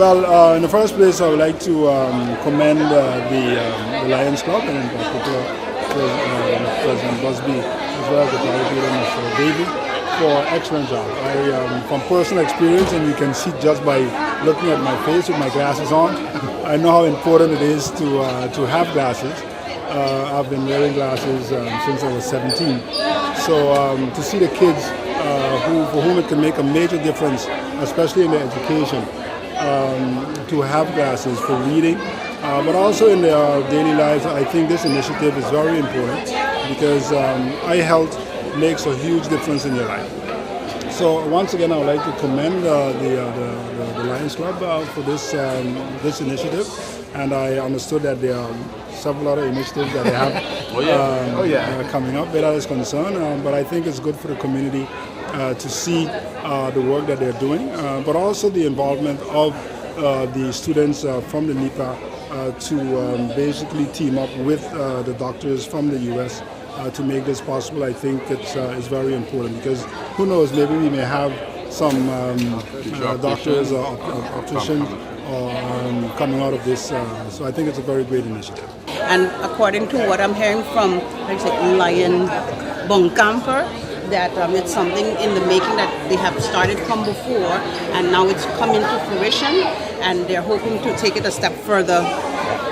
Well, in the first place, I would like to commend the Lions Club and in particular President Busby as well as the Director Mr. Davey for excellent job. From personal experience, and you can see just by looking at my face with my glasses on, I know how important it is to have glasses. I've been wearing glasses since I was 17. So to see the kids for whom it can make a major difference, especially in their education, to have glasses for reading, but also in their daily lives, I think this initiative is very important because eye health makes a huge difference in your life. So once again, I would like to commend the Lions Club for this initiative, and I understood that there are several other initiatives that they have coming up where that is concerned, but I think it's good for the community to see the work that they're doing, but also the involvement of the students from the NEPA to basically team up with the doctors from the U.S. To make this possible. I think it's very important because who knows, maybe we may have some doctors or opticians coming out of this. So I think it's a very great initiative. And according to what I'm hearing from, like Lion Bonkamper, that it's something in the making that they have started from before, and now it's come into fruition, and they're hoping to take it a step further.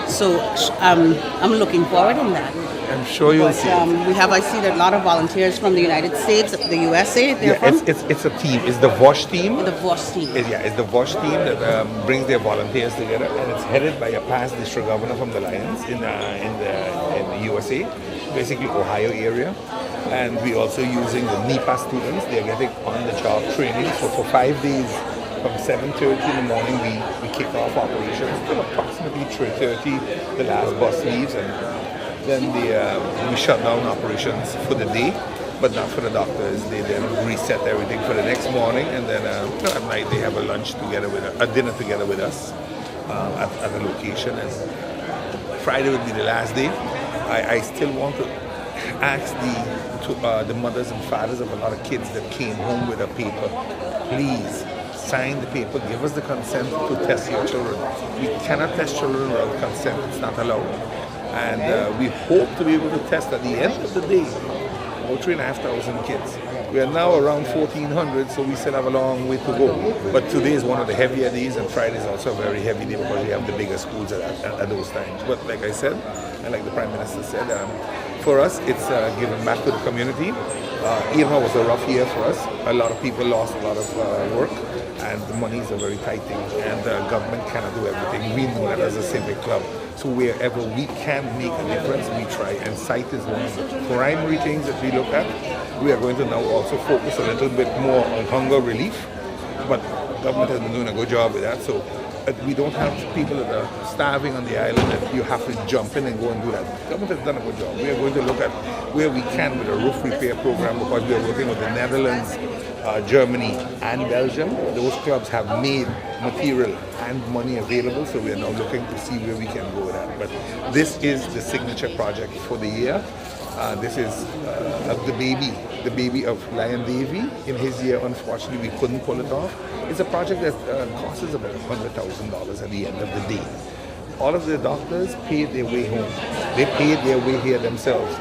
So I'm looking forward in that. I'm sure you'll see. I see that a lot of volunteers from the United States, the USA. It's a team. It's the WASH team. The WASH team. It's the WASH team that brings their volunteers together, and it's headed by a past district governor from the Lions in the USA, basically Ohio area. And we're also using the NEPA students. They're getting on-the-job training. So for 5 days, from 7:30 in the morning, we kick off operations till approximately 3:30. The last bus leaves, and then we shut down operations for the day, but not for the doctors. They then reset everything for the next morning, and then at night they have a lunch together a dinner together with us at the location. And Friday would be the last day. I still want to ask the mothers and fathers of a lot of kids that came home with a paper, please sign the paper, give us the consent to test your children. We cannot test children without consent, it's not allowed. And we hope to be able to test at the end of the day about 3,500 kids. We are now around 1,400, so we still have a long way to go. But today is one of the heavier days, and Friday is also a very heavy day because we have the bigger schools at those times. But like I said, and like the Prime Minister said, for us, it's giving back to the community. Irma was a rough year for us. A lot of people lost a lot of work, and the monies are very tight, and the government cannot do everything. We know that as a civic club. So wherever we can make a difference, we try. And sight is one of the primary things that we look at. We are going to now also focus a little bit more on hunger relief, but government has been doing a good job with that. So we don't have people that are starving on the island that you have to jump in and go and do that. Government has done a good job. We are going to look at where we can with a roof repair program because we are working with the Netherlands, Germany and Belgium. Those clubs have made material and money available, so we are now looking to see where we can go with that. But this is the signature project for the year. This is the baby of Lion Davey. In his year, unfortunately, we couldn't pull it off. It's a project that costs us about $100,000 at the end of the day. All of the doctors paid their way home. They paid their way here themselves.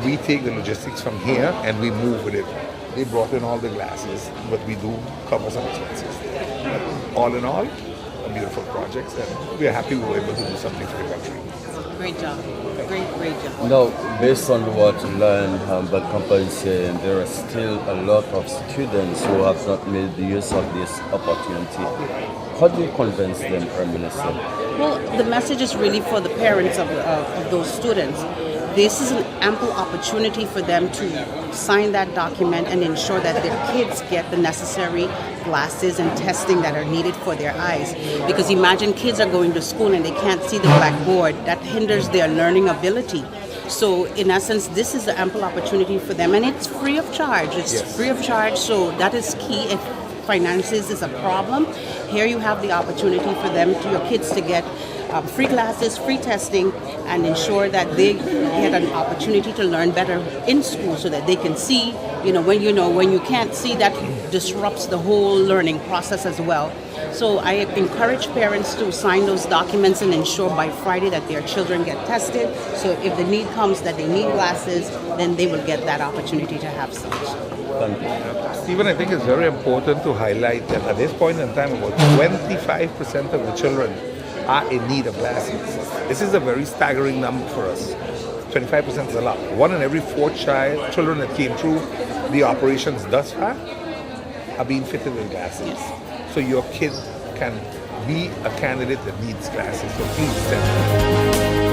We take the logistics from here and we move with it. They brought in all the glasses, but we do cover some expenses there. All in all, a beautiful project, and we are happy we were able to do something for the country. Great job. Great job. Now, based on what you learned, but company saying there are still a lot of students who have not made the use of this opportunity. How do you convince them, Prime Minister? Well, the message is really for the parents of those students. This is an ample opportunity for them to sign that document and ensure that their kids get the necessary glasses and testing that are needed for their eyes. Because imagine kids are going to school and they can't see the blackboard. That hinders their learning ability. So in essence, this is an ample opportunity for them, and it's free of charge. It's free of charge, so that is key. If finances is a problem, here you have the opportunity for them, your kids to get free classes, free testing, and ensure that they get an opportunity to learn better in school so that they can see, when you can't see, that disrupts the whole learning process as well. So I encourage parents to sign those documents and ensure by Friday that their children get tested. So if the need comes that they need glasses, then they will get that opportunity to have such. Stephen, I think it's very important to highlight that at this point in time, about 25% of the children are in need of glasses. This is a very staggering number for us. 25% is a lot. 1 in every 4 children that came through the operations thus far are being fitted with glasses. Yes. So your kid can be a candidate that needs glasses. So please send them.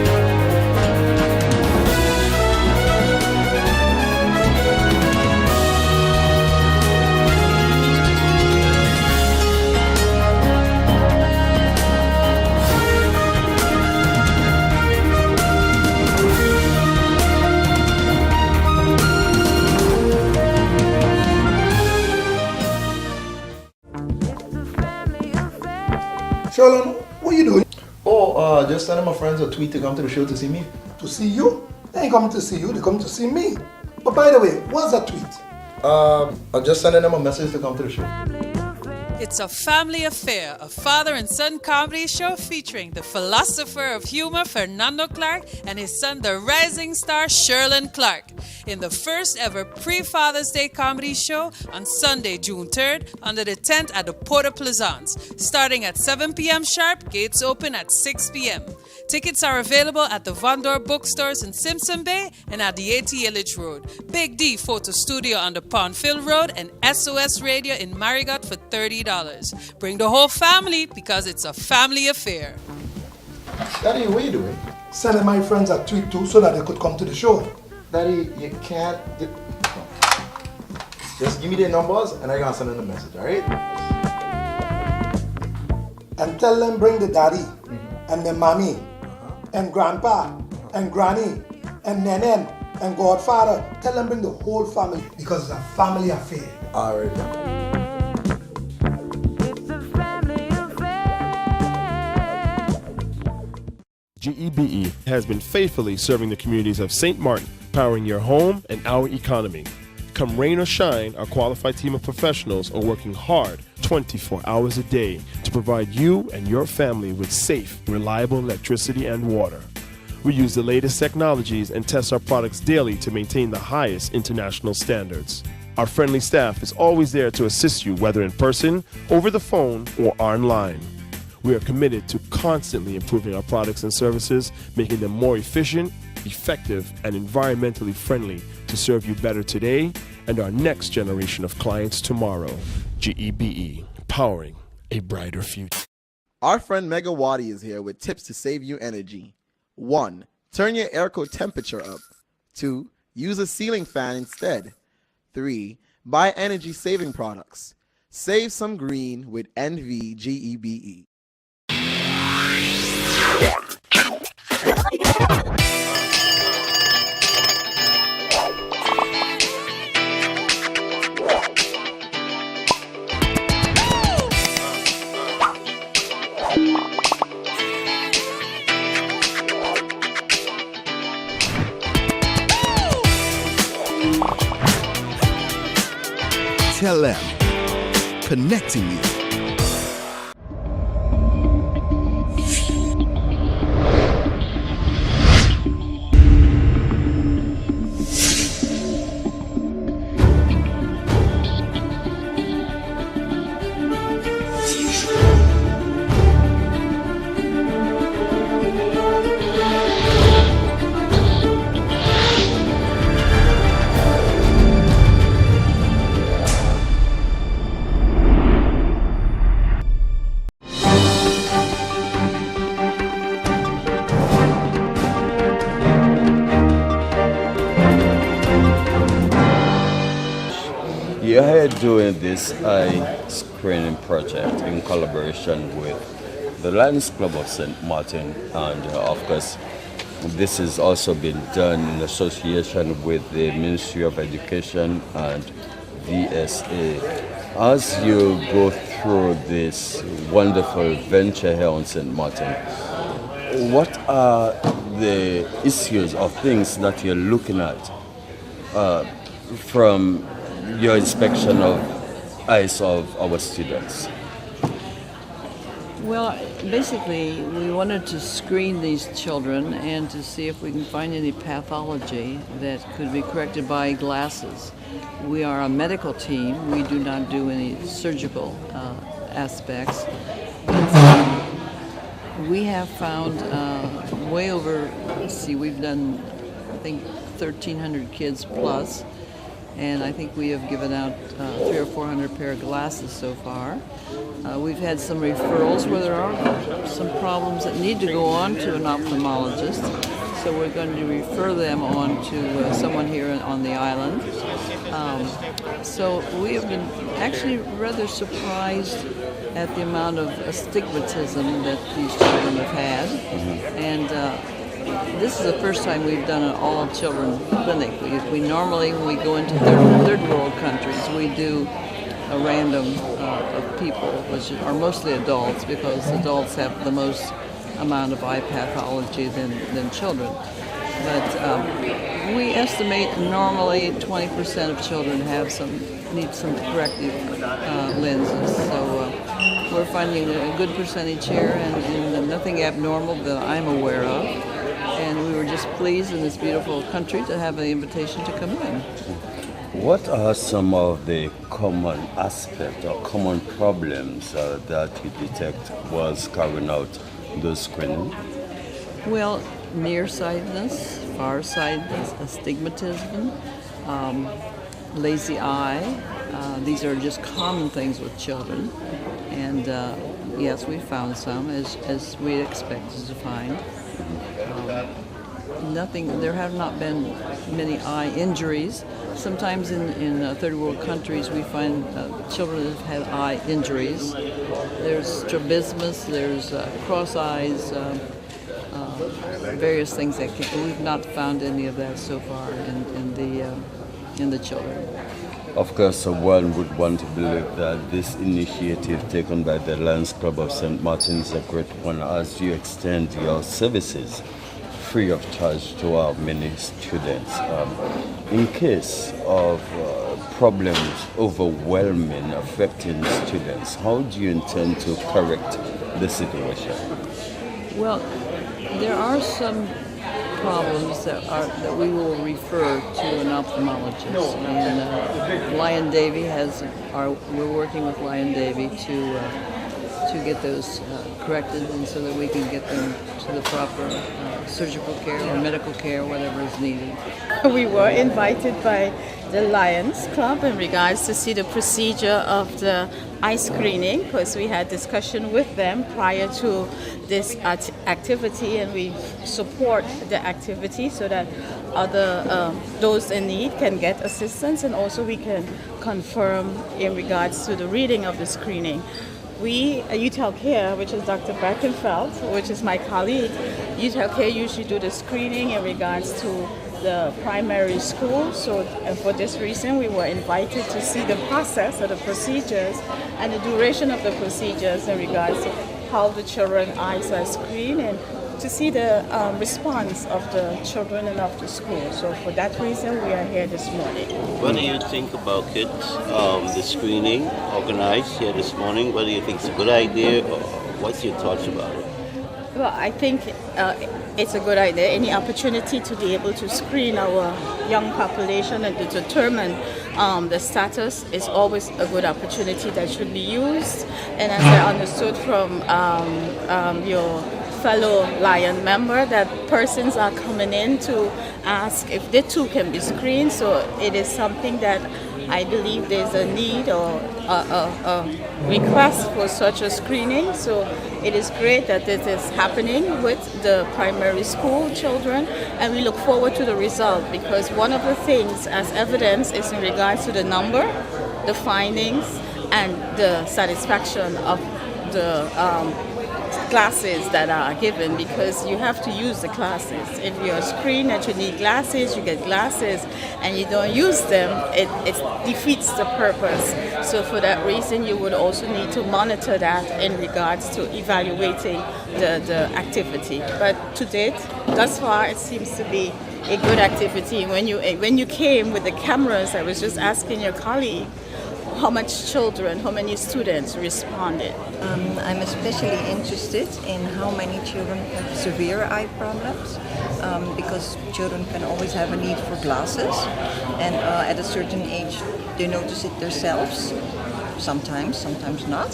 Sherlon, what are you doing? Oh, just sending my friends a tweet to come to the show to see me. To see you? They ain't coming to see you, they come to see me. But by the way, what's that tweet? I'm just sending them a message to come to the show. It's a family affair, a father and son comedy show featuring the philosopher of humor Fernando Clark and his son, the rising star Sherlon Clark, in the first ever pre-Father's Day comedy show on Sunday, June 3rd, under the tent at the Porta Plaisance, starting at 7 p.m. sharp, gates open at 6 p.m. Tickets are available at the Vondor bookstores in Simpson Bay and at the 80 Illich Road, Big D Photo Studio on the Pondfield Road, and SOS Radio in Marigot for $30. Bring the whole family because it's a family affair. Daddy, what are you doing? Sending my friends a tweet too so that they could come to the show. Daddy, you can't. Just give me their numbers and I'm gonna send them a message, alright? And tell them bring the daddy and the mommy and grandpa and granny and nenen and godfather. Tell them bring the whole family because it's a family affair. Alright. GEBE has been faithfully serving the communities of St. Martin, powering your home and our economy. Come rain or shine, our qualified team of professionals are working hard 24 hours a day to provide you and your family with safe, reliable electricity and water. We use the latest technologies and test our products daily to maintain the highest international standards. Our friendly staff is always there to assist you, whether in person, over the phone, or online. We are committed to constantly improving our products and services, making them more efficient, effective, and environmentally friendly to serve you better today and our next generation of clients tomorrow. GEBE, powering a brighter future. Our friend Megawati is here with tips to save you energy. 1. Turn your airco temperature up. 2. Use a ceiling fan instead. 3. Buy energy-saving products. Save some green with NVGEBE. Tell them, connecting you. We are here doing this eye screening project in collaboration with the Lions Club of St. Martin, and of course this has also been done in association with the Ministry of Education and VSA. As you go through this wonderful venture here on St. Martin, what are the issues or things that you're looking at from your inspection of eyes of our students? Well, basically, we wanted to screen these children and to see if we can find any pathology that could be corrected by glasses. We are a medical team. We do not do any surgical aspects. We have found way over, we've done, I think, 1,300 kids plus, and I think we have given out 300 or 400 pair of glasses so far. We've had some referrals where there are some problems that need to go on to an ophthalmologist, so we're going to refer them on to someone here on the island. So we have been actually rather surprised at the amount of astigmatism that these children have had. And this is the first time we've done an all-children clinic. We normally, when we go into third world countries, we do a random of people, which are mostly adults, because adults have the most amount of eye pathology than children. But we estimate normally 20% of children need some corrective lenses. So we're finding a good percentage here, and nothing abnormal that I'm aware of. And we were just pleased in this beautiful country to have an invitation to come in. What are some of the common aspects or common problems that you detect whilst carrying out those screening? Well, nearsightedness, farsightedness, astigmatism, lazy eye. These are just common things with children. And yes, we found some, as we expected to find. There have not been many eye injuries. Sometimes in third world countries we find children that have had eye injuries. There's strabismus, there's cross eyes, various things that we've not found any of that so far in the children. Of course, one would want to believe that this initiative taken by the Lions Club of St. Martin is a great one, as you extend your services free of charge to our many students. In case of problems overwhelming, affecting students, how do you intend to correct the situation? Well, there are some problems that we will refer to an ophthalmologist, and Lion Davy we're working with Lion Davy to get those corrected, and so that we can get them to the proper surgical care or medical care, whatever is needed. We were invited by the Lions Club in regards to see the procedure of the eye screening, because we had discussion with them prior to this activity, and we support the activity so that those in need can get assistance, and also we can confirm in regards to the reading of the screening. We, Youth Health Care, which is Dr. Beckenfeld, which is my colleague, Youth Health Care usually do the screening in regards to the primary school. So for this reason, we were invited to see the process of the procedures and the duration of the procedures in regards to how the children's eyes are screened, and to see the response of the children and of the school. So for that reason, we are here this morning. What do you think about it, the screening organized here this morning? What do you think, it's a good idea, or what's your thoughts about it? Well, I think it's a good idea. Any opportunity to be able to screen our young population and to determine the status is always a good opportunity that should be used. And as I understood from your fellow Lion member, that persons are coming in to ask if they too can be screened. So it is something that I believe there's a need or a request for such a screening. So it is great that this is happening with the primary school children, and we look forward to the result, because one of the things as evidence is in regards to the number, the findings, and the satisfaction of the classes that are given, because you have to use the classes. If you're screened that you need glasses, you get glasses, and you don't use them, it defeats the purpose. So for that reason, you would also need to monitor that in regards to evaluating the activity. But to date, thus far, it seems to be a good activity. When you came with the cameras, I was just asking your colleague, how many students responded? I'm especially interested in how many children have severe eye problems, because children can always have a need for glasses, and at a certain age they notice it themselves. Sometimes not.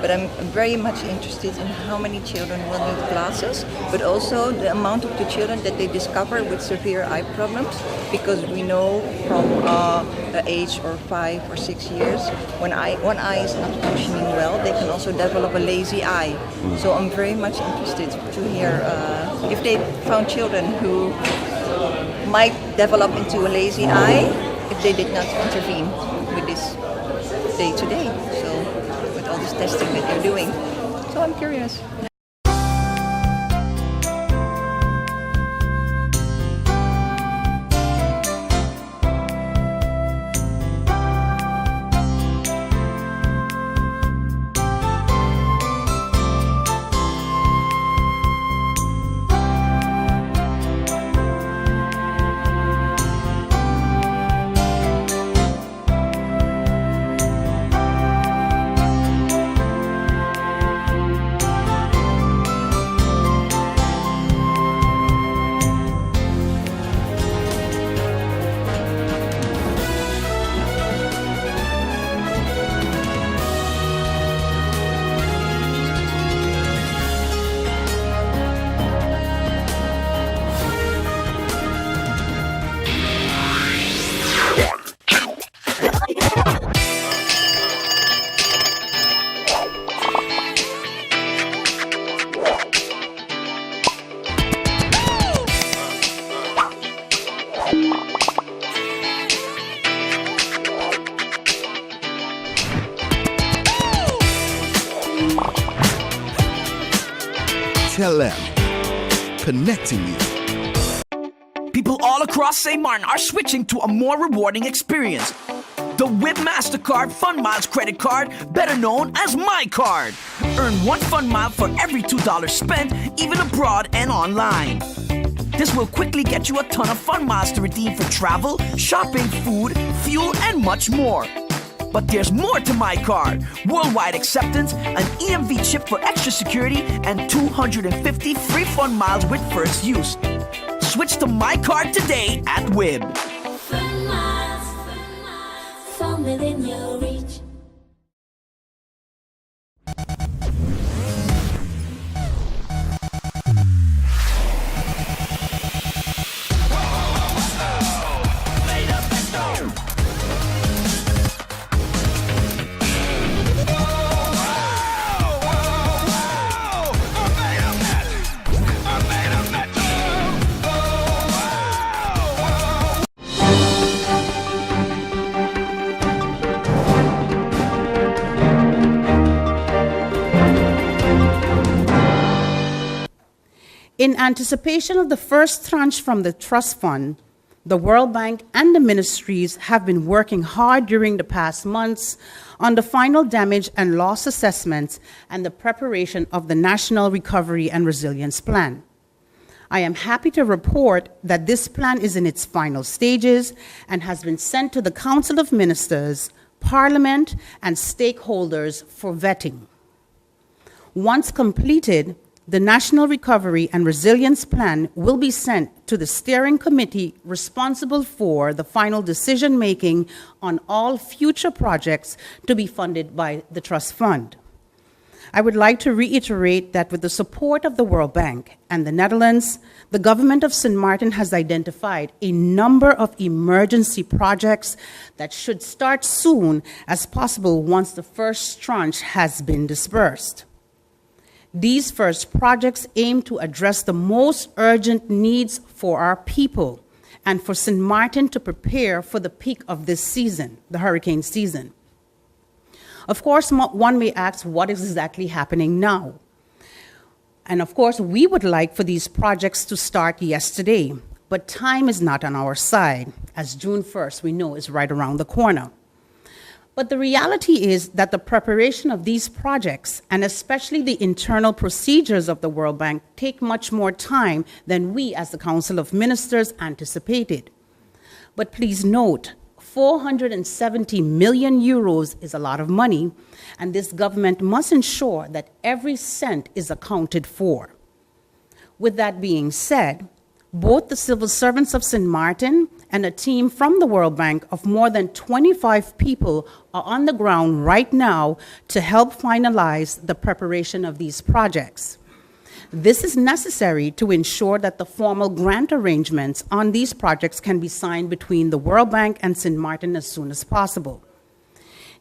But I'm very much interested in how many children will need glasses, but also the amount of the children that they discover with severe eye problems, because we know from the age of 5 or 6 years, when one eye is not functioning well, they can also develop a lazy eye. So I'm very much interested to hear if they found children who might develop into a lazy eye if they did not intervene with this day to day, so with all this testing that they're doing. So I'm curious. Tell them, connecting you. People all across St. Martin are switching to a more rewarding experience. The WIB MasterCard Fun Miles credit card, better known as My Card. Earn 1 fun mile for every $2 spent, even abroad and online. This will quickly get you a ton of fun miles to redeem for travel, shopping, food, fuel, and much more. But there's more to My Card. Worldwide acceptance, an EMV chip for extra security, and 250 free fun miles with first use. Switch to My Card today at WIB. Fun miles, from within your reach. In anticipation of the first tranche from the trust fund, the World Bank and the ministries have been working hard during the past months on the final damage and loss assessments and the preparation of the National Recovery and Resilience Plan. I am happy to report that this plan is in its final stages and has been sent to the Council of Ministers, Parliament, and stakeholders for vetting. Once completed, the National Recovery and Resilience Plan will be sent to the steering committee responsible for the final decision-making on all future projects to be funded by the Trust Fund. I would like to reiterate that with the support of the World Bank and the Netherlands, the government of St. Martin has identified a number of emergency projects that should start soon as possible once the first tranche has been dispersed. These first projects aim to address the most urgent needs for our people and for St. Martin to prepare for the peak of this season, the hurricane season. Of course, one may ask what is exactly happening now. And of course, we would like for these projects to start yesterday, but time is not on our side, as June 1st, we know, is right around the corner. But the reality is that the preparation of these projects, and especially the internal procedures of the World Bank, take much more time than we as the Council of Ministers anticipated. But please note, 470 million euros is a lot of money, and this government must ensure that every cent is accounted for. With that being said, both the civil servants of St. Martin and a team from the World Bank of more than 25 people are on the ground right now to help finalize the preparation of these projects. This is necessary to ensure that the formal grant arrangements on these projects can be signed between the World Bank and St. Martin as soon as possible.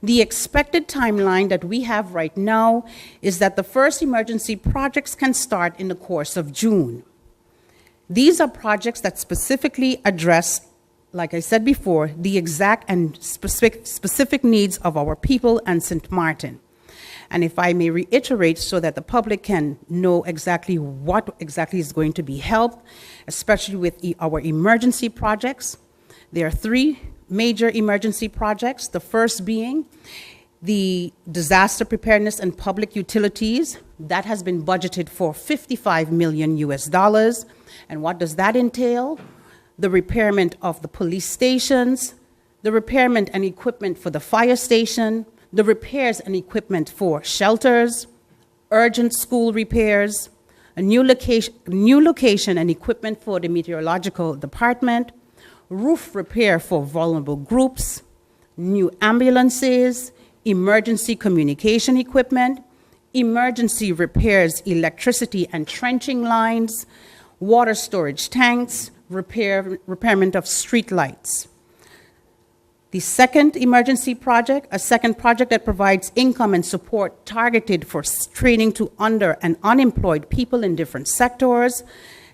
The expected timeline that we have right now is that the first emergency projects can start in the course of June. These are projects that specifically address, like I said before, the exact and specific needs of our people and St. Martin. And if I may reiterate so that the public can know exactly what exactly is going to be helped, especially with our emergency projects, there are 3 major emergency projects. The first being the disaster preparedness and public utilities. That has been budgeted for $55 million US. And what does that entail? The repairment of the police stations, the repairment and equipment for the fire station, the repairs and equipment for shelters, urgent school repairs, a new location and equipment for the meteorological department, roof repair for vulnerable groups, new ambulances, emergency communication equipment, emergency repairs, electricity and trenching lines, water storage tanks, repairment of street lights. The second emergency project, a second project that provides income and support targeted for training to under and unemployed people in different sectors.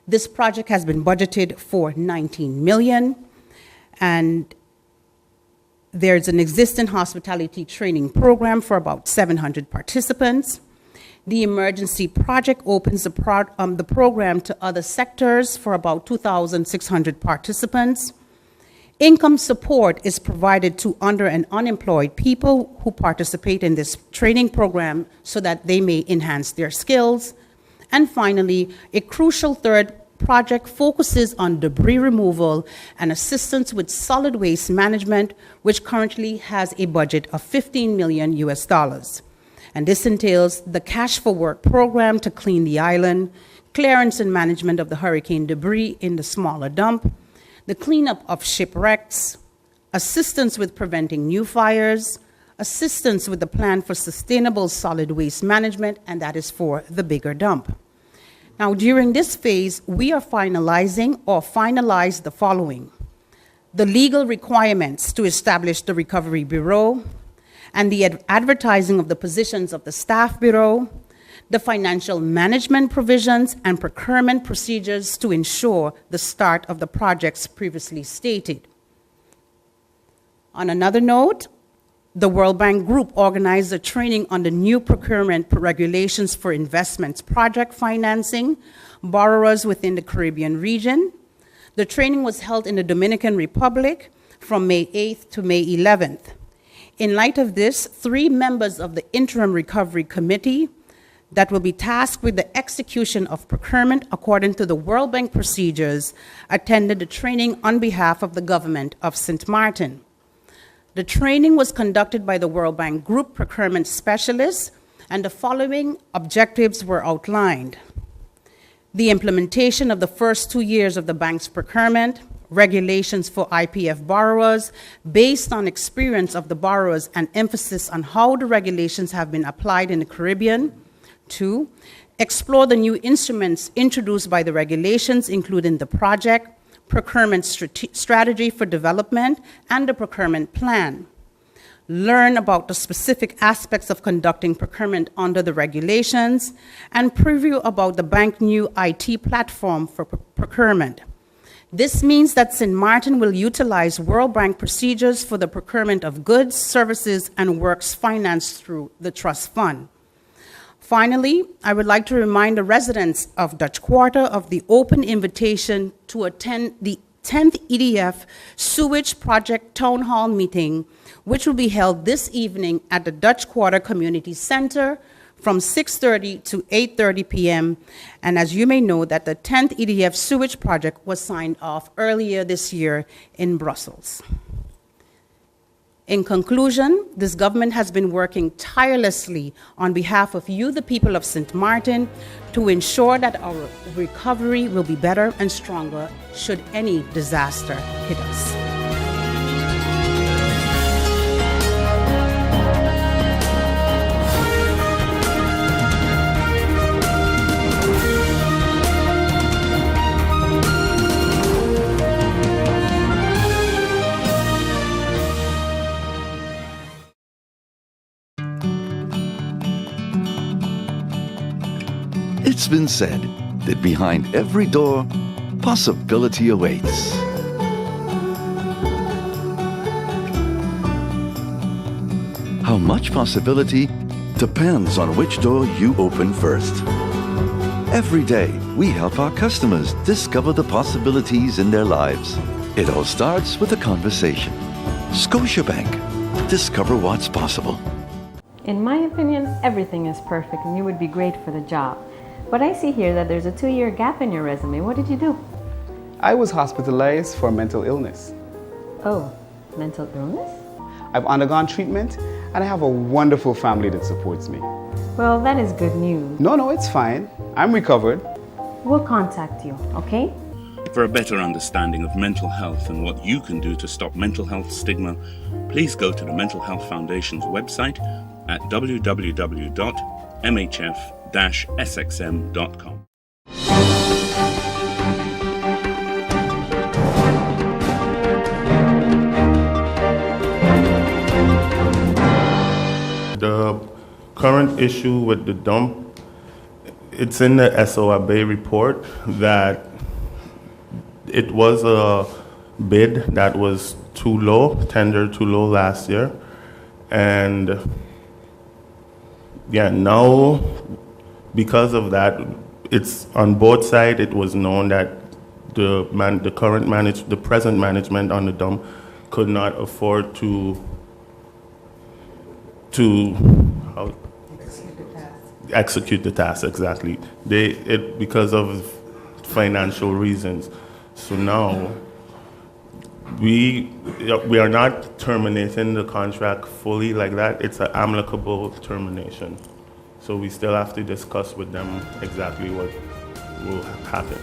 This project has been budgeted for $19 million, and there's an existing hospitality training program for about 700 participants. The emergency project opens the program to other sectors for about 2,600 participants. Income support is provided to under and unemployed people who participate in this training program so that they may enhance their skills. And finally, a crucial third project focuses on debris removal and assistance with solid waste management, which currently has a budget of $15 million US. And this entails the Cash for Work program to clean the island, clearance and management of the hurricane debris in the smaller dump, the cleanup of shipwrecks, assistance with preventing new fires, assistance with the plan for sustainable solid waste management, and that is for the bigger dump. Now, during this phase, we are finalizing or finalize the following: the legal requirements to establish the Recovery Bureau, and the advertising of the positions of the Staff Bureau, the financial management provisions and procurement procedures to ensure the start of the projects previously stated. On another note, the World Bank Group organized a training on the new procurement regulations for investments project financing borrowers within the Caribbean region. The training was held in the Dominican Republic from May 8th to May 11th. In light of this, 3 members of the Interim Recovery Committee that will be tasked with the execution of procurement according to the World Bank procedures attended the training on behalf of the government of St. Martin. The training was conducted by the World Bank Group procurement specialists, and the following objectives were outlined: the implementation of the first 2 years of the bank's procurement, regulations for IPF borrowers based on experience of the borrowers and emphasis on how the regulations have been applied in the Caribbean. 2, explore the new instruments introduced by the regulations, including the project, procurement strategy for development, and the procurement plan. Learn about the specific aspects of conducting procurement under the regulations, and preview about the bank's new IT platform for procurement. This means that St. Martin will utilize World Bank procedures for the procurement of goods, services, and works financed through the trust fund. Finally, I would like to remind the residents of Dutch Quarter of the open invitation to attend the 10th EDF Sewage Project Town Hall meeting, which will be held this evening at the Dutch Quarter Community Center from 6:30 to 8:30 p.m. And as you may know, that the 10th EDF Sewage Project was signed off earlier this year in Brussels. In conclusion, this government has been working tirelessly on behalf of you, the people of St. Martin, to ensure that our recovery will be better and stronger should any disaster hit us. It's been said that behind every door, possibility awaits. How much possibility depends on which door you open first. Every day, we help our customers discover the possibilities in their lives. It all starts with a conversation. Scotiabank. Discover what's possible. In my opinion, everything is perfect and you would be great for the job. But I see here that there's a 2-year gap in your resume. What did you do? I was hospitalized for mental illness. Oh, mental illness? I've undergone treatment and I have a wonderful family that supports me. Well, that is good news. No, it's fine. I'm recovered. We'll contact you, okay? For a better understanding of mental health and what you can do to stop mental health stigma, please go to the Mental Health Foundation's website at www.mhf-sxm.com. The current issue with the dump, it's in the SOA Bay report that it was a bid that was too low, tender too low last year. And yeah, now because of that, it's on both sides. It was known that the present management on the dump could not afford to execute the task exactly. Because of financial reasons. So now we are not terminating the contract fully like that. It's an amicable termination. So we still have to discuss with them exactly what will happen.